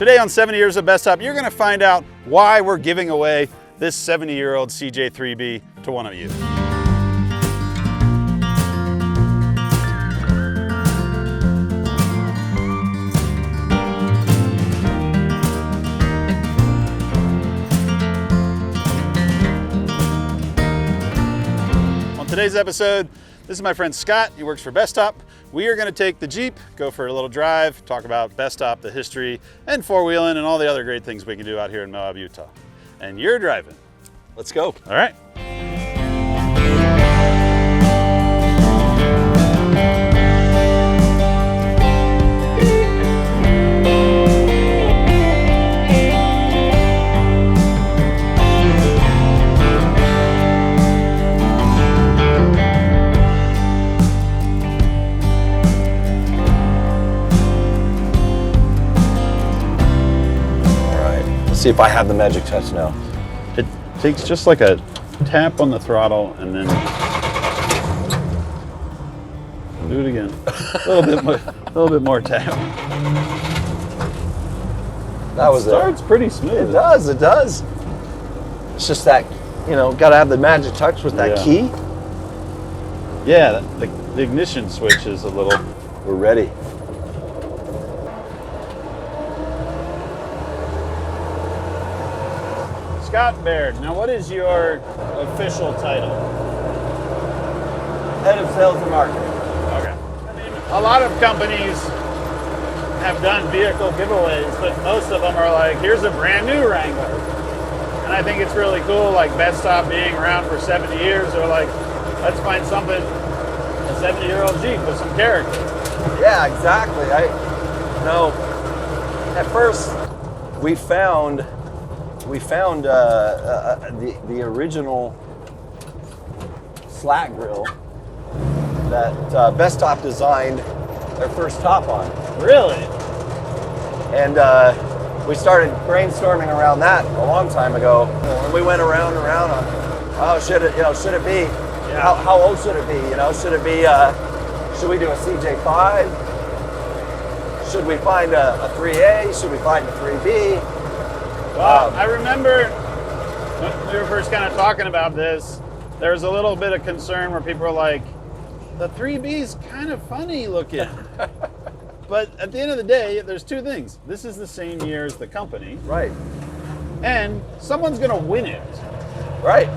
Today on 70 Years of Bestop, you're going to find out why we're giving away this 70-year-old CJ3B to one of you. On today's episode, this is my friend Scott. He works for Bestop. We are going to take the Jeep, go for a little drive, talk about Bestop, the history, and four-wheeling, and all the other great things we can do out here in Moab, Utah. And you're driving. Let's go. All right. See if I have the magic touch now. It takes just like a tap on the throttle and then do it again. A little bit more tap. That was it. Starts pretty smooth. It does. It's just that, got to have the magic touch with that key. Yeah, the ignition switch is a little. We're ready. Scott Baird. Now, what is your official title? Head of Sales and Marketing. Okay. I mean, a lot of companies have done vehicle giveaways, but most of them are like, here's a brand new Wrangler. And I think it's really cool, like Bestop being around for 70 years, they're like, let's find something, a 70-year-old Jeep with some character. Yeah, exactly. At first we found the original slat grill that Bestop designed their first top on. Really? And we started brainstorming around that a long time ago. And we went around and around on, should it be? Yeah. How old should it be? Should it be? Should we do a CJ5? Should we find a 3A? Should we find a 3B? Well, I remember when we were first kind of talking about this, there was a little bit of concern where people were like, the 3B's kind of funny looking. But at the end of the day, there's two things. This is the same year as the company. Right. And someone's going to win it. Right.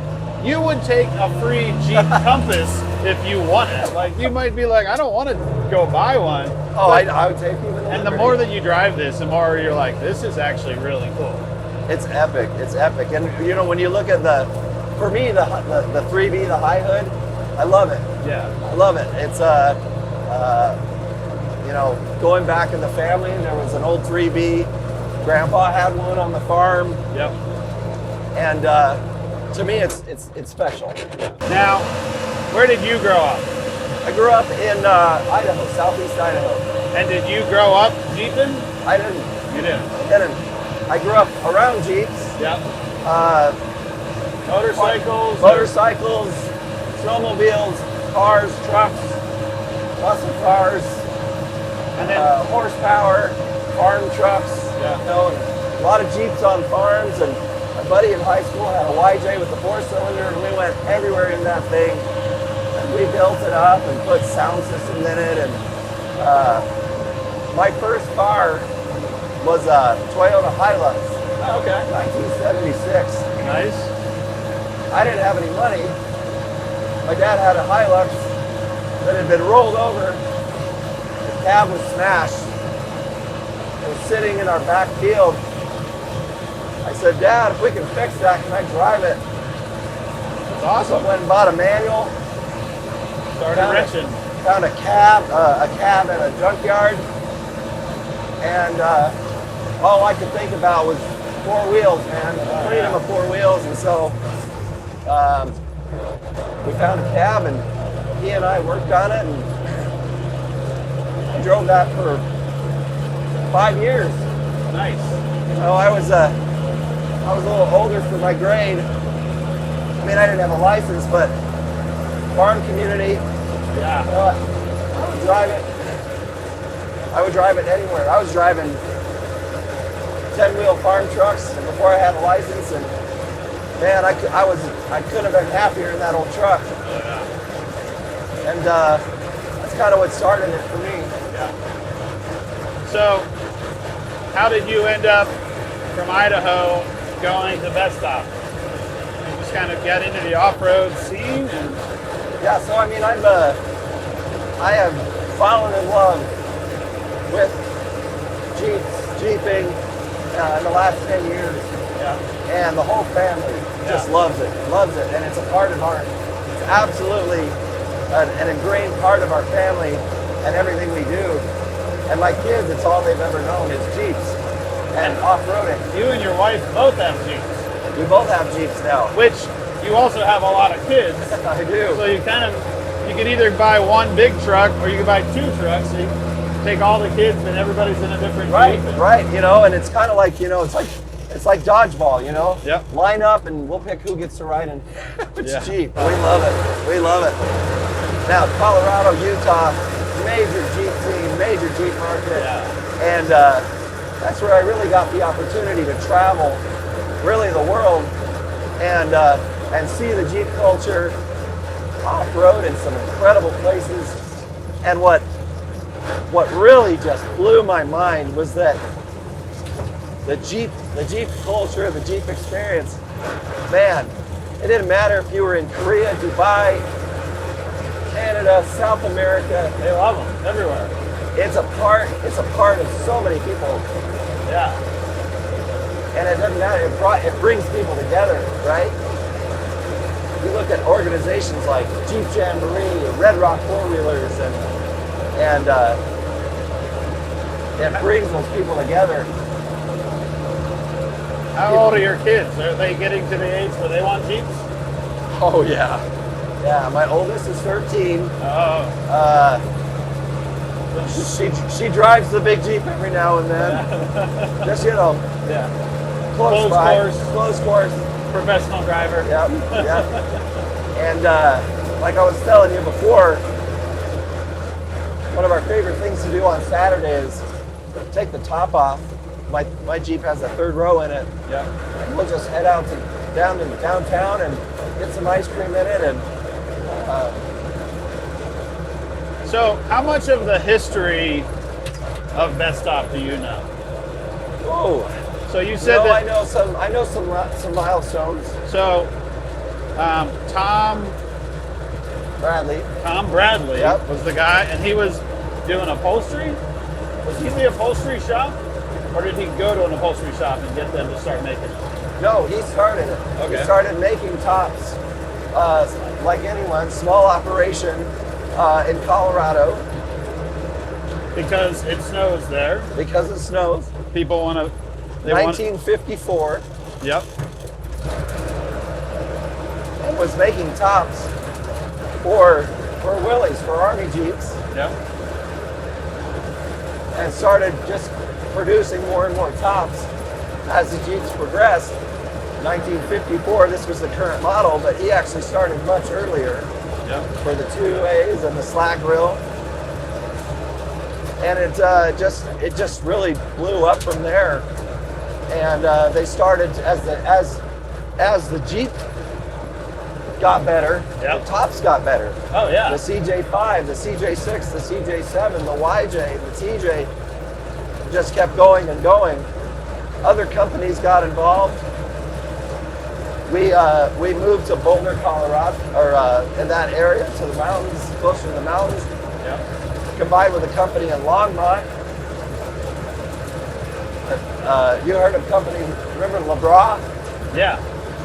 You would take a free Jeep Compass if you won it. Like, you might be like, I don't want to go buy one. Oh, I would take even. And the more that you drive this, the more you're like, this is actually really cool. It's epic. And when you look at for me, the 3B, the high hood, I love it. Yeah. I love it. It's going back in the family, there was an old 3B. Grandpa had one on the farm. Yep. And to me, it's special. Now, where did you grow up? I grew up in Idaho, southeast Idaho. And did you grow up Jeeping? I didn't. You didn't? I grew up around Jeeps. Yep. Motorcycles, snowmobiles, cars, trucks, muscle cars, and then horsepower, farm trucks. Yeah. A lot of Jeeps on farms. And my buddy in high school had a YJ with a 4-cylinder, and we went everywhere in that thing. And we built it up and put sound systems in it. And my first car was a Toyota Hilux. Oh, okay. 1976. Nice. I didn't have any money. My dad had a Hilux that had been rolled over. The cab was smashed. It was sitting in our back field. I said, Dad, if we can fix that, can I drive it? That's awesome. So I went and bought a manual. Started wrenching. Found a cab at a junkyard. And all I could think about was 4 wheels, man. Freedom of 4 wheels. And so we found a cab, and he and I worked on it, and I drove that for 5 years. Nice. I was a little older for my grade. I mean, I didn't have a license, but farm community. Yeah. I would drive it anywhere. I was driving 10-wheel farm trucks before I had a license, and man, I couldn't have been happier in that old truck. And that's kind of what started it for me. Yeah. So, how did you end up from Idaho going to Bestop? You just kind of get into the off-road scene, and Yeah, so I mean, I have fallen in love with Jeeping in the last 10 years. yeah, And the whole family just loves it, and it's a part of it's absolutely an ingrained part of our family and everything we do. And my kids, it's all they've ever known is Jeeps and off-roading. you and your wife both have Jeeps, We both have Jeeps now. which you also have a lot of kids. I do. So you can either buy one big truck or you can buy two trucks. So you take all the kids and everybody's in a different Right, Jeep. right. And it's kind of like, it's like dodgeball, Yep. Line up and we'll pick who gets to ride in which Yeah. Jeep. We love it. We love it. Now, Colorado, Utah, major Jeep scene, major Jeep market. Yeah. And that's where I really got the opportunity to travel, really the world, and see the Jeep culture off-road in some incredible places. And what really just blew my mind was that the Jeep culture, the Jeep experience, man, it didn't matter if you were in Korea, Dubai, Canada, South America. They love them everywhere. It's a part of so many people. Yeah. And it doesn't matter, it brings people together, right? You look at organizations like Jeep Jamboree, Red Rock Four-Wheelers, and it brings those people together. How old are your kids? Are they getting to the age where they want Jeeps? Oh yeah. Yeah, my oldest is 13. Oh. She drives the big Jeep every now and then. Just, Yeah. close Closed by. course. Close course. Professional driver. Yep, yep. And like I was telling you before, one of our favorite things to do on Saturday is take the top off. My Jeep has a third row in it. Yeah. And we'll just head out down to downtown and get some ice cream in it. And So, how much of the history of Bestop do you know? oh, So you said that. I know some milestones. So, Tom Bradley. Yep. was the guy, and he was doing upholstery. Was he the upholstery shop, or did he go to an upholstery shop and get them to start making it? No, he started it. Okay. He started making tops, like anyone, small operation in Colorado. Because it snows there. Because it snows. People want to. 1954, Yep. and was making tops for Willys, for Army Jeeps, Yep. and started just producing more and more tops as the Jeeps progressed. 1954, this was the current model, but he actually started much earlier Yep. for the 2As and the slack grill. And it just really blew up from there. And they started as the Jeep got better, Yep. the tops got better. Oh yeah. The CJ5, the CJ6, the CJ7, the YJ, the TJ just kept going and going. Other companies got involved. We moved to Boulder, Colorado, or in that area, to the mountains, closer to the mountains. Yep. Combined with a company in Longmont. You heard of company, remember LeBras? Yeah.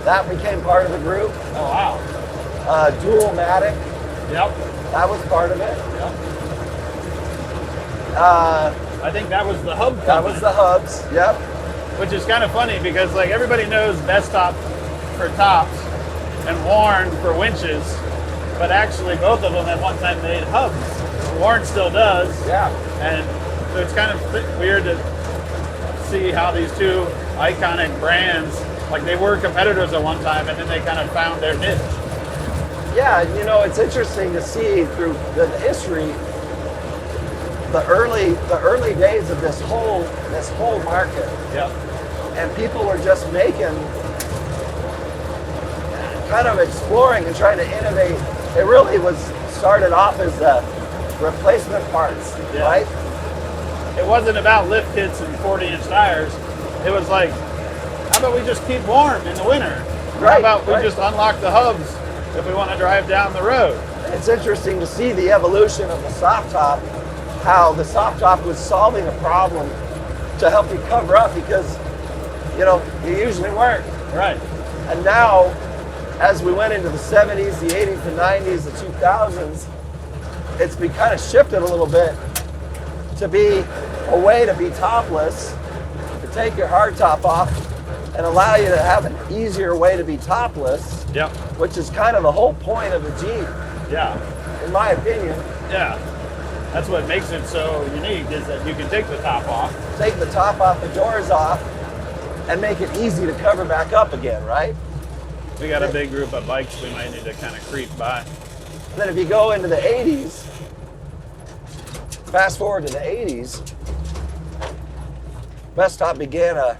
That became part of the group. Oh wow. Dual-matic, Yep. that was part of it. Yep. I think that was the hub company. That was the hubs, yep. Which is kind of funny because like everybody knows Bestop for tops and Warren for winches, but actually both of them at one time made hubs. Warren still does. Yeah. And so it's kind of weird to see how these two iconic brands, like they were competitors at one time and then they kind of found their niche. Yeah, it's interesting to see through the history, the early days of this whole market. Yeah. and people were just making, kind of exploring and trying to innovate. It really was started off as replacement parts, Yeah. right? It wasn't about lift kits and 40-inch tires. It was like, how about we just keep warm in the winter? Right, How about we right. just unlock the hubs if we want to drive down the road? It's interesting to see the evolution of the soft top, how the soft top was solving a problem to help you cover up because, you know, you usually weren't. Right. And now, as we went into the 70s, the 80s, the 90s, the 2000s, it's been kind of shifted a little bit to be a way to be topless, to take your hard top off and allow you to have an easier way to be topless, Yep. which is kind of the whole point of the Jeep, Yeah. in my opinion. Yeah. That's what makes it so unique is that you can take the top off. Take the top off, the doors off, and make it easy to cover back up again, right? We got a big group of bikes we might need to kind of creep by. And then if you go into the 80s, fast forward to the 80s, Bestop began a,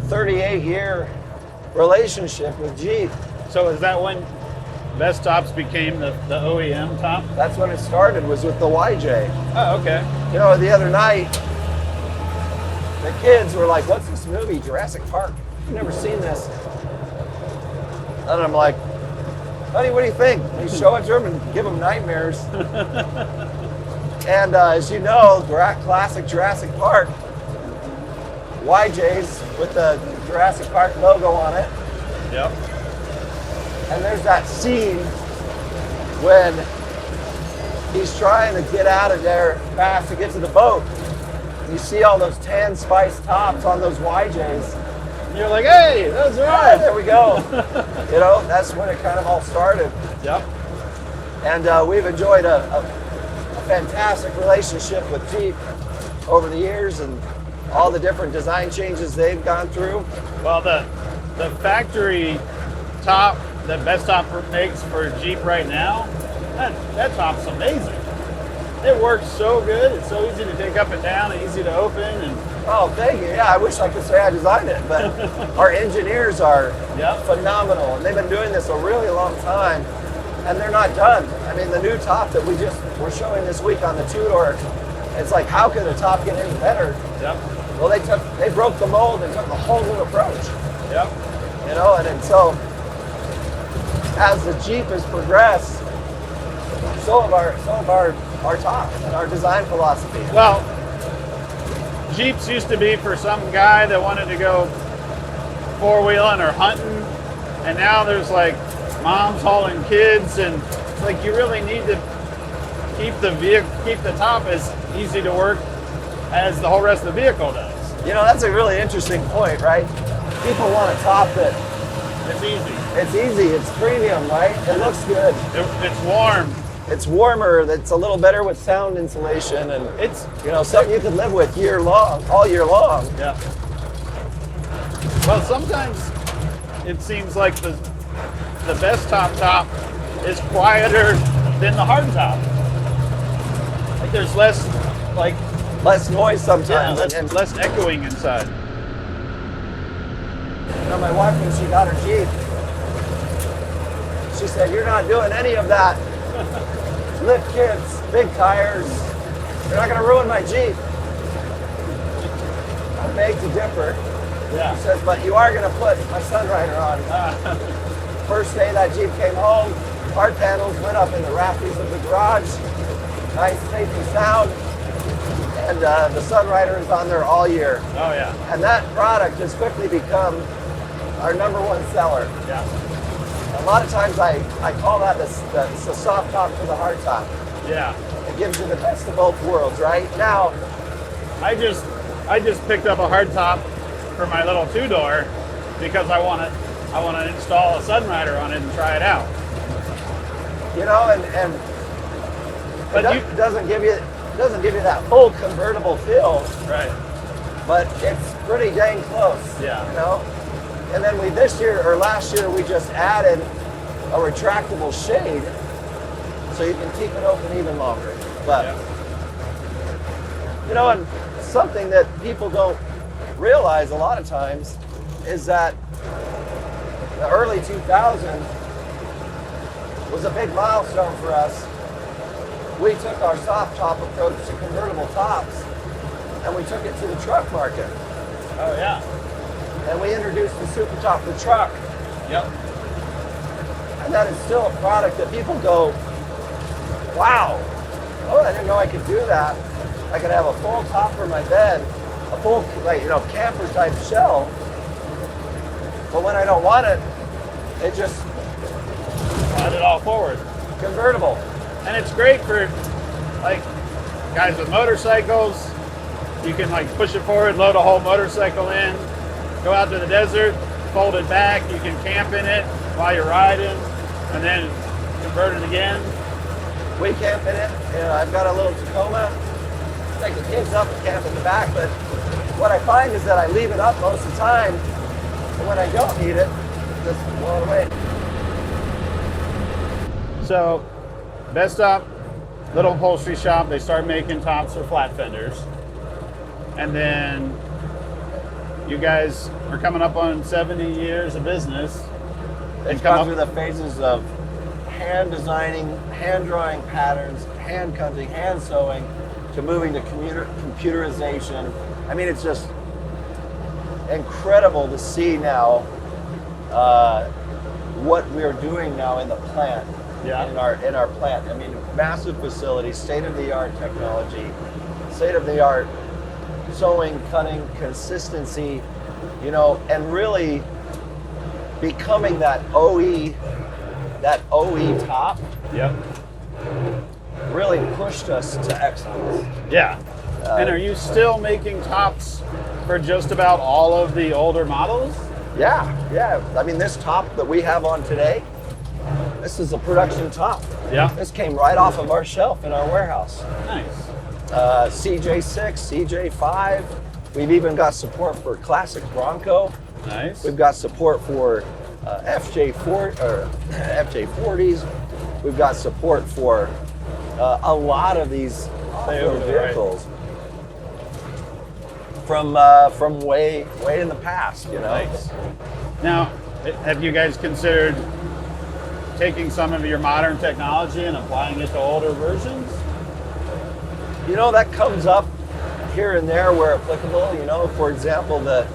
38-year relationship with Jeep. So is that when Bestops became the OEM top? That's when it started, was with the YJ. Oh, okay. You know, the other night, the kids were like, what's this movie, Jurassic Park? I've never seen this. And I'm like, honey, what do you think? And you show it to them and give them nightmares. And as you know, classic Jurassic Park, YJ's with the Jurassic Park logo on it. Yep. And there's that scene when he's trying to get out of there fast to get to the boat. You see all those tan spice tops on those YJs. And you're like, hey, those are Ah, ours. there we go. You know, that's when it kind of all started. Yep. And we've enjoyed a fantastic relationship with Jeep over the years and all the different design changes they've gone through. Well, the factory top that Bestop makes for Jeep right now, that top's amazing. It works so good. It's so easy to take up and down and easy to open. And Oh, thank you. Yeah, I wish I could say I designed it, but our engineers are Yep. phenomenal, and they've been doing this a really long time, and they're not done. I mean, the new top that we're showing this week on the two-door, it's like, how could a top get any better? Yep. Well, they broke the mold and took a whole new approach, Yep. you know, and so as the Jeep has progressed, so have our tops and our design philosophy. Well, Jeeps used to be for some guy that wanted to go four-wheeling or hunting, and now there's like moms hauling kids, and it's like you really need to keep the top as easy to work as the whole rest of the vehicle does. You know, that's a really interesting point, right? People want a top that It's easy. it's easy, it's premium, right? It looks good. It's warm. It's warmer, that's a little better with sound insulation, and It's something you could live with all year long. yeah. Well, sometimes it seems like the Bestop top is quieter than the hard top. Like there's less Less noise sometimes. yeah, less echoing inside. You know, my wife, when she got her Jeep, she said, "You're not doing any of that. Lift kits, big tires. You're not going to ruin my Jeep." I beg to differ. Yeah. She says, "But you are going to put my Sunrider on." First day that Jeep came home, hard panels went up in the rafters of the garage. Nice, safe and sound. And the Sunrider is on there all year. Oh yeah. And that product has quickly become our #1 seller. Yeah. A lot of times I call that the soft top to the hard top. Yeah. It gives you the best of both worlds, right? Now, I just picked up a hard top for my little two-door because I want to install a Sunrider on it and try it out. you know, and But it doesn't give you that full convertible feel, Right. but it's pretty dang close. Yeah. You know? And then last year we just added a retractable shade so you can keep it open even longer. But Yeah. you know, and something that people don't realize a lot of times is that the early 2000s was a big milestone for us. We took our soft top approach to convertible tops and we took it to the truck market. Oh yeah. And we introduced the Super Top, the truck. Yep. And that is still a product that people go, wow, oh, I didn't know I could do that. I could have a full top for my bed, a full, like, camper type shell. But when I don't want it, it just Slide it all forward. convertible. And it's great for like guys with motorcycles. You can like push it forward, load a whole motorcycle in, go out to the desert, fold it back. You can camp in it while you're riding, and then convert it again. We camp in it. I've got a little Tacoma. Take the kids up and camp in the back. But what I find is that I leave it up most of the time. And when I don't need it, just blow it away. So, Bestop, little upholstery shop. They start making tops for flat fenders, and then you guys are coming up on 70 years of business. It's gone through the phases of hand designing, hand drawing patterns, hand cutting, hand sewing, to moving to computerization. I mean, it's just incredible to see now what we're doing now in the plant. Yeah. In our plant. I mean, massive facility, state-of-the-art technology, state-of-the-art sewing, cutting, consistency, and really becoming that OE top. Yep. Really pushed us to excellence. Yeah. And are you still making tops for just about all of the older models? Yeah. I mean, this top that we have on today, this is a production top. Yeah. This came right off of our shelf in our warehouse. Nice. CJ6, CJ5. We've even got support for classic Bronco. Nice. We've got support for FJ40s. We've got support for a lot of these off-road vehicles from way in the past. Nice. Now, have you guys considered taking some of your modern technology and applying it to older versions? That comes up here and there where applicable. For example, the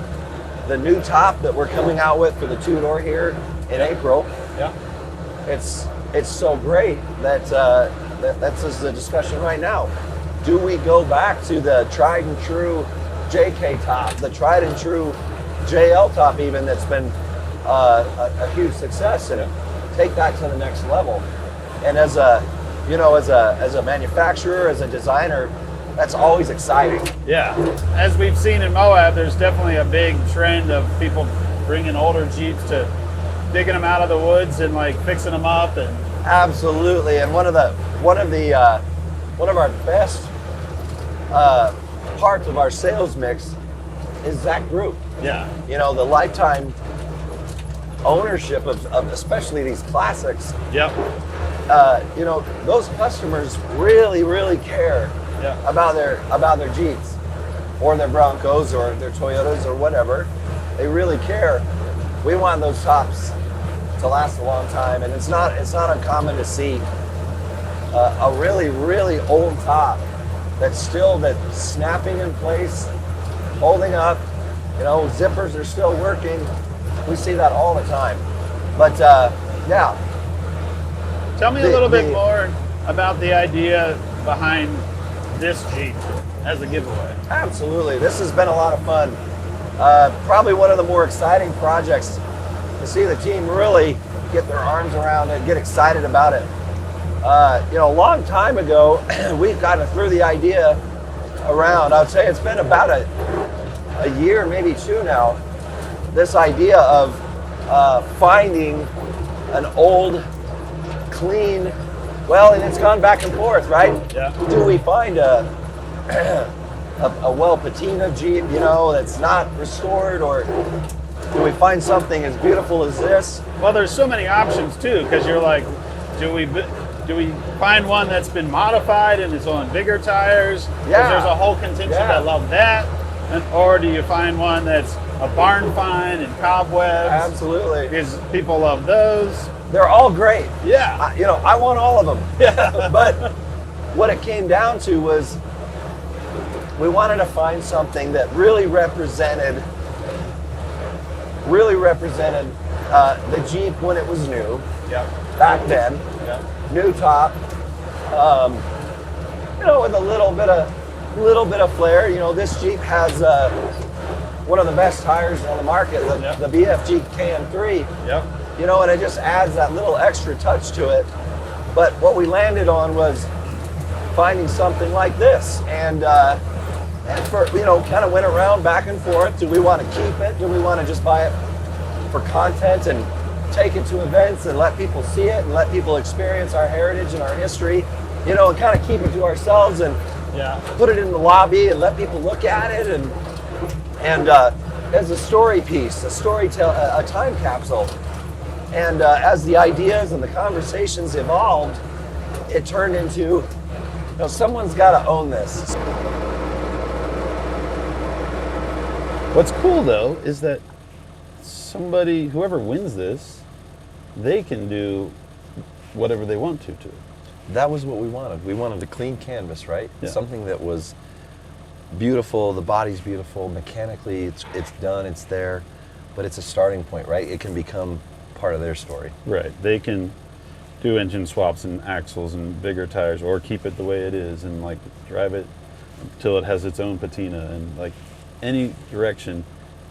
new top that we're coming out with for the two-door here in April. Yeah. It's so great that that's just the discussion right now. Do we go back to the tried and true JK top, the tried and true JL top even that's been a huge success, and take that to the next level? And as a manufacturer, as a designer, that's always exciting. Yeah. As we've seen in Moab, there's definitely a big trend of people bringing older Jeeps to digging them out of the woods and like fixing them up. And absolutely. And one of our best parts of our sales mix is that group. Yeah. The lifetime ownership of especially these classics. Yep. Those customers really care about their Jeeps or their Broncos or their Toyotas or whatever. They really care. We want those tops to last a long time, and it's not uncommon to see a really old top that's snapping in place, holding up. Zippers are still working. We see that all the time. But yeah. Tell me a little bit more about the idea behind this Jeep as a giveaway. Absolutely. This has been a lot of fun. Probably one of the more exciting projects to see the team really get their arms around it, get excited about it. A long time ago, we kind of threw the idea around. I would say it's been about a year, maybe two now, this idea of finding an old, clean, and it's gone back and forth, right? Yeah. Do we find a well patina Jeep, that's not restored, or do we find something as beautiful as this? Well, there's so many options too, because you're like, do we find one that's been modified and is on bigger tires? Yeah. There's a whole contingent that love that. or do you find one that's a barn find and cobwebs? Absolutely. Because people love those. They're all great. Yeah. I want all of them. Yeah. But what it came down to was we wanted to find something that really represented the Jeep when it was new. Yep. Back then. Yep. New top. With a little bit of flair. This Jeep has one of the best tires on the market, the BFG KM3. Yep. And it just adds that little extra touch to it. But what we landed on was finding something like this, and for kind of went around back and forth. Do we want to keep it? Do we want to just buy it for content and take it to events and let people see it and let people experience our heritage and our history? And kind of keep it to ourselves and put it in the lobby and let people look at it and as a story piece, a time capsule. And as the ideas and the conversations evolved, it turned into, someone's got to own this. What's cool though is that whoever wins this, they can do whatever they want to it. That was what we wanted. We wanted a clean canvas, right? Yeah. Something that was beautiful, the body's beautiful, mechanically it's done, it's there, but it's a starting point, right? It can become part of their story. Right. They can do engine swaps and axles and bigger tires, or keep it the way it is and like drive it until it has its own patina, and like any direction.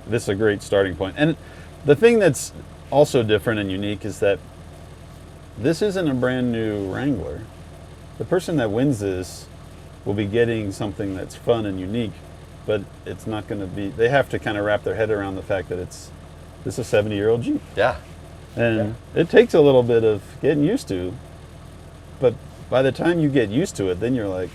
This is a great starting point. And the thing that's also different and unique is that this isn't a brand new Wrangler. The person that wins this will be getting something that's fun and unique, but it's not going to be, they have to kind of wrap their head around the fact that this is a 70-year-old Jeep. Yeah. And it takes a little bit of getting used to, but by the time you get used to it, then you're like,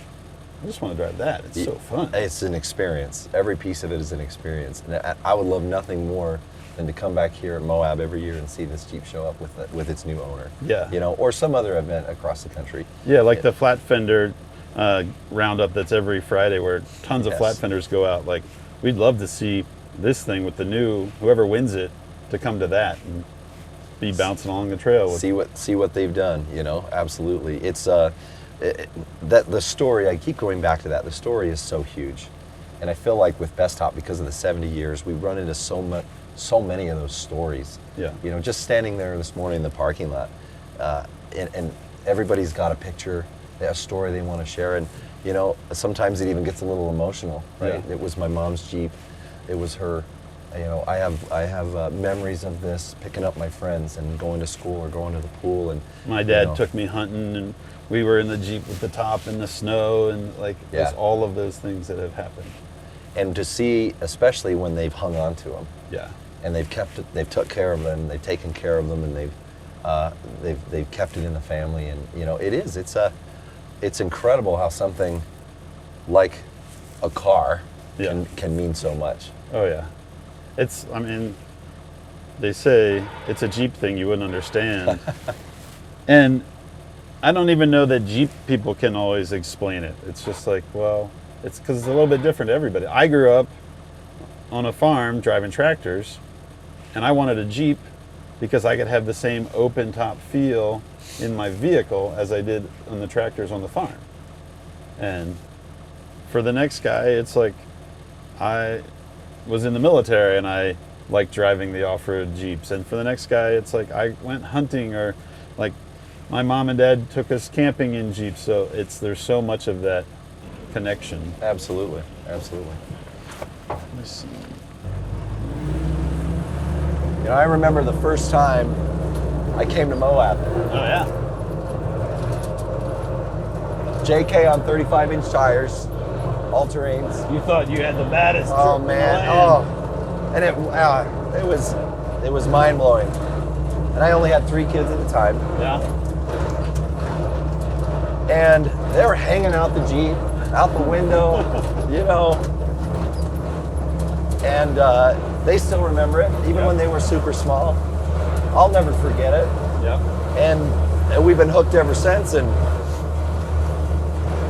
I just want to drive that. It's so fun. It's an experience. Every piece of it is an experience. And I would love nothing more than to come back here at Moab every year and see this Jeep show up with its new owner. Yeah. Or some other event across the country. Yeah, like the flat fender roundup that's every Friday where tons of flat fenders go out. Like, we'd love to see this thing with the new, whoever wins it, to come to that and be bouncing along the trail. See what they've done, absolutely. It's that the story, I keep going back to that, the story is so huge. And I feel like with Bestop, because of the 70 years, we run into so many of those stories. Yeah. Just standing there this morning in the parking lot, and everybo's got a picture, a story they want to share, and sometimes it even gets a little emotional, right? Yeah. It was my mom's Jeep, it was her. I have memories of this, picking up my friends and going to school or going to the pool, and my dad took me hunting, and we were in the Jeep with the top in the snow, and there's all of those things that have happened. And to see, especially when they've hung on to them. Yeah. And they've took care of them, they've taken care of them, and they've kept it in the family, and it's incredible how something like a car can mean so much. Oh yeah, they say it's a Jeep thing you wouldn't understand, and I don't even know that Jeep people can always explain it. It's just like, well, it's because it's a little bit different to everybody. I grew up on a farm driving tractors, and I wanted a Jeep because I could have the same open top feel in my vehicle as I did on the tractors on the farm. And for the next guy, it's like, I was in the military and I liked driving the off-road Jeeps. And for the next guy, it's like, I went hunting, or like my mom and dad took us camping in Jeeps. So there's so much of that connection. Absolutely. Let me see. I remember the first time I came to Moab. Oh yeah. JK on 35-inch tires, all-terrains. You thought you had the baddest. Oh man! And it was mind-blowing. And I only had 3 kids at the time. Yeah. And they were hanging out the Jeep, out the window, And they still remember it, even when they were super small. I'll never forget it. Yeah. And we've been hooked ever since. And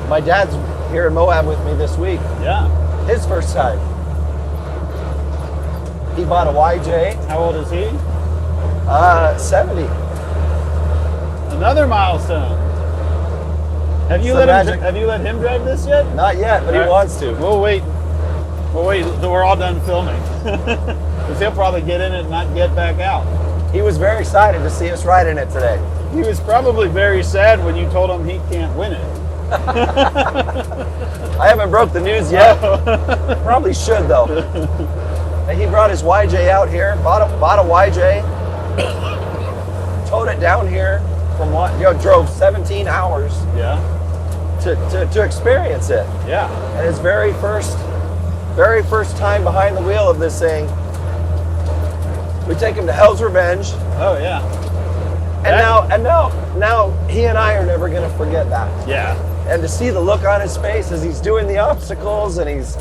my dad's here in Moab with me this week. Yeah. His first time. He bought a YJ. How old is he? 70. Another milestone. Have you Some let him? magic. Have you let him drive this yet? Not yet, but he All right. wants to. We'll wait. We'll wait till we're all done filming. Because he'll probably get in it and not get back out. He was very excited to see us ride in it today. He was probably very sad when you told him he can't win it. I haven't broke the news yet. Probably should though. And he brought his YJ out here, bought a YJ, towed it down here from drove 17 hours Yeah. to experience it. Yeah. And his very first time behind the wheel of this thing, we take him to Hell's Revenge. Oh yeah. And now he and I are never gonna forget that. Yeah. And to see the look on his face as he's doing the obstacles and he's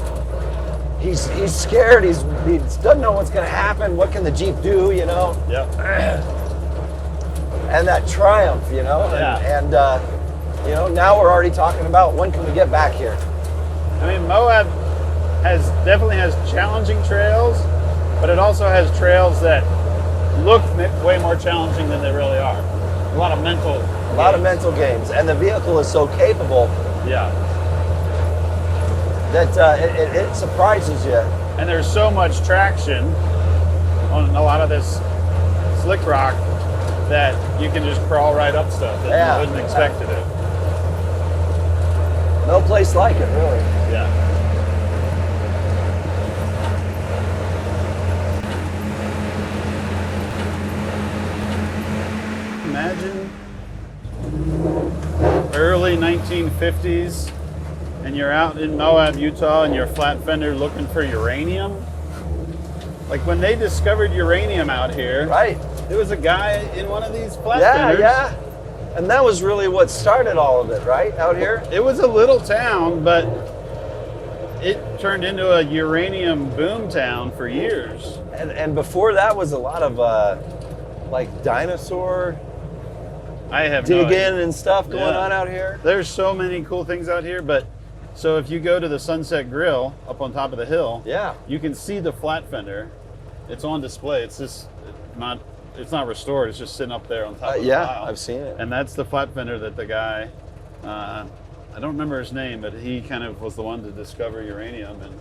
scared, he doesn't know what's gonna happen, what can the Jeep do, you know? Yep. And that triumph, you know? Yeah. And you know, now we're already talking about when can we get back here? I mean, Moab definitely has challenging trails, but it also has trails that look way more challenging than they really are. A lot of mental games. And the vehicle is so capable Yeah. that it surprises you. And there's so much traction on a lot of this slick rock that you can just crawl right up stuff that you wouldn't expect to do. No place like it, really. Yeah. Imagine early 1950s and you're out in Moab, Utah, and you're flat fender looking for uranium. Like when they discovered uranium out here, Right. there was a guy in one of these flat Yeah, fenders. yeah. And that was really what started all of it, right? Out here? It was a little town, but it turned into a uranium boom town for years. And before that was a lot of like dinosaur I have no digging idea. and stuff going Yeah. on out here. There's so many cool things out here, but so if you go to the Sunset Grill up on top of the hill, Yeah. you can see the flat fender. It's on display. It's just not restored. It's just sitting up there on top of the Yeah, pile. I've seen it. And that's the flat fender that the guy, I don't remember his name, but he kind of was the one to discover uranium and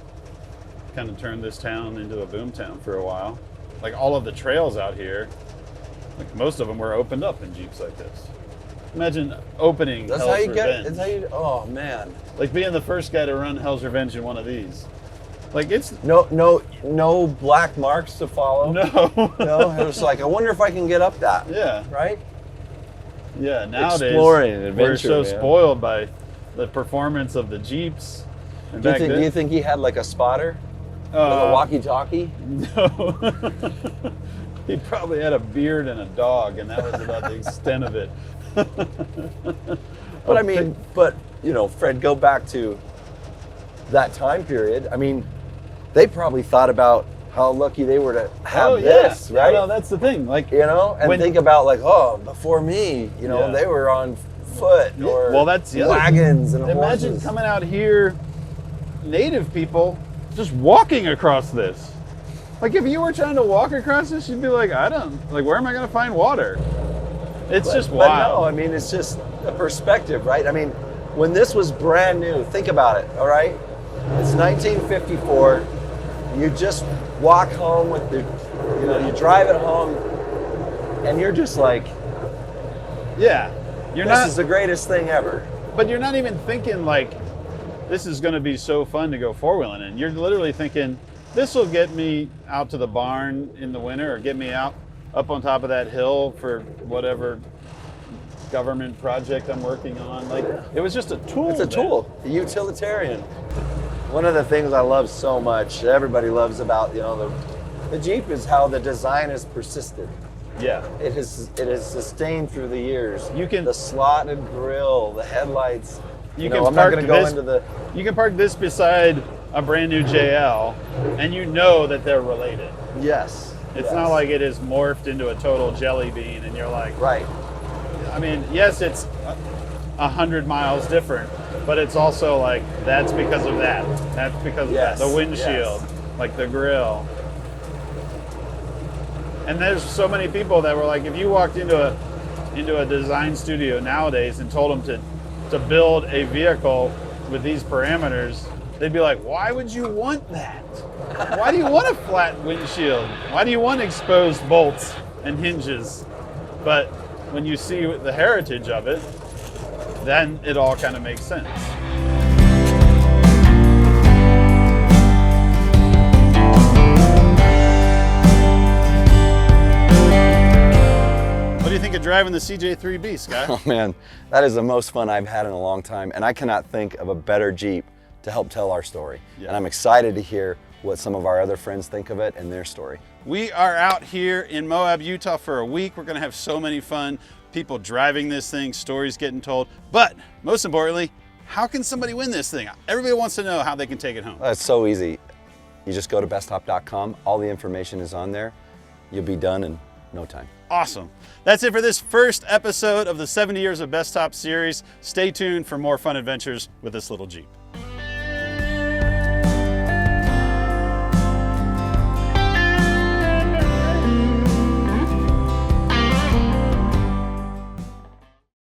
kind of turned this town into a boom town for a while. Like all of the trails out here, like most of them were opened up in Jeeps like this. Imagine opening That's Hell's how you Revenge. get. That's how you. Oh man. Like being the first guy to run Hell's Revenge in one of these. Like it's No black marks to follow. no. No, it was like I wonder if I can get up that. Yeah. Right. Yeah. Nowadays Exploring and we're adventure, so man. spoiled by the performance of the Jeeps. And Do back you then, think he had like a spotter with a walkie-talkie? No. He probably had a beard and a dog, and that was about the extent of it. But I mean, you know, Fred, go back to that time period. I mean, they probably thought about how lucky they were to have this, right? No, that's the thing. Like, You know, and When- think about like, oh, before me, you know, Yeah. they were on foot or well, that's the other wagons and imagine horses. coming out here, native people just walking across this. Like if you were trying to walk across this, you'd be like, where am I going to find water? It's just But wild. no, I mean, it's just a perspective, right? I mean, when this was brand new, think about it, all right? It's 1954. You just walk home with the, you know, you drive it home, and you're just like, Yeah, you're this not. is the greatest thing ever. But you're not even thinking like, this is going to be so fun to go four-wheeling in. You're literally thinking, this will get me out to the barn in the winter, or get me out up on top of that hill for whatever government project I'm working on. Like, it was just a tool. It's a then. tool, a utilitarian. One of the things I love so much, everybody loves about, you know, the Jeep is how the design has persisted. Yeah. It has sustained through the years. You can- the slotted grille, the headlights. You know, can I'm not park going to go this- into the. You can park this beside a brand new JL, and you know that they're related. Yes. It's yes. not like it is morphed into a total jelly bean, and you're like, Right. I mean, yes, it's 100 miles different, but it's also like, that's because of that. That's because Yes, of that. The windshield, yes. like the grill. And there's so many people that were like, if you walked into a design studio nowadays and told them to build a vehicle with these parameters, they'd be like, why would you want that? Why do you want a flat windshield? Why do you want exposed bolts and hinges? But when you see the heritage of it, then it all kind of makes sense. What do you think of driving the CJ3B, Scott? Oh man, that is the most fun I've had in a long time, and I cannot think of a better Jeep to help tell our story. Yeah. And I'm excited to hear what some of our other friends think of it and their story. We are out here in Moab, Utah for a week. We're gonna have so many fun people driving this thing, stories getting told, but most importantly, how can somebody win this thing? Everybody wants to know how they can take it home. It's so easy. You just go to bestop.com. All the information is on there. You'll be done in no time. Awesome. That's it for this first episode of the 70 Years of Bestop series. Stay tuned for more fun adventures with this little Jeep.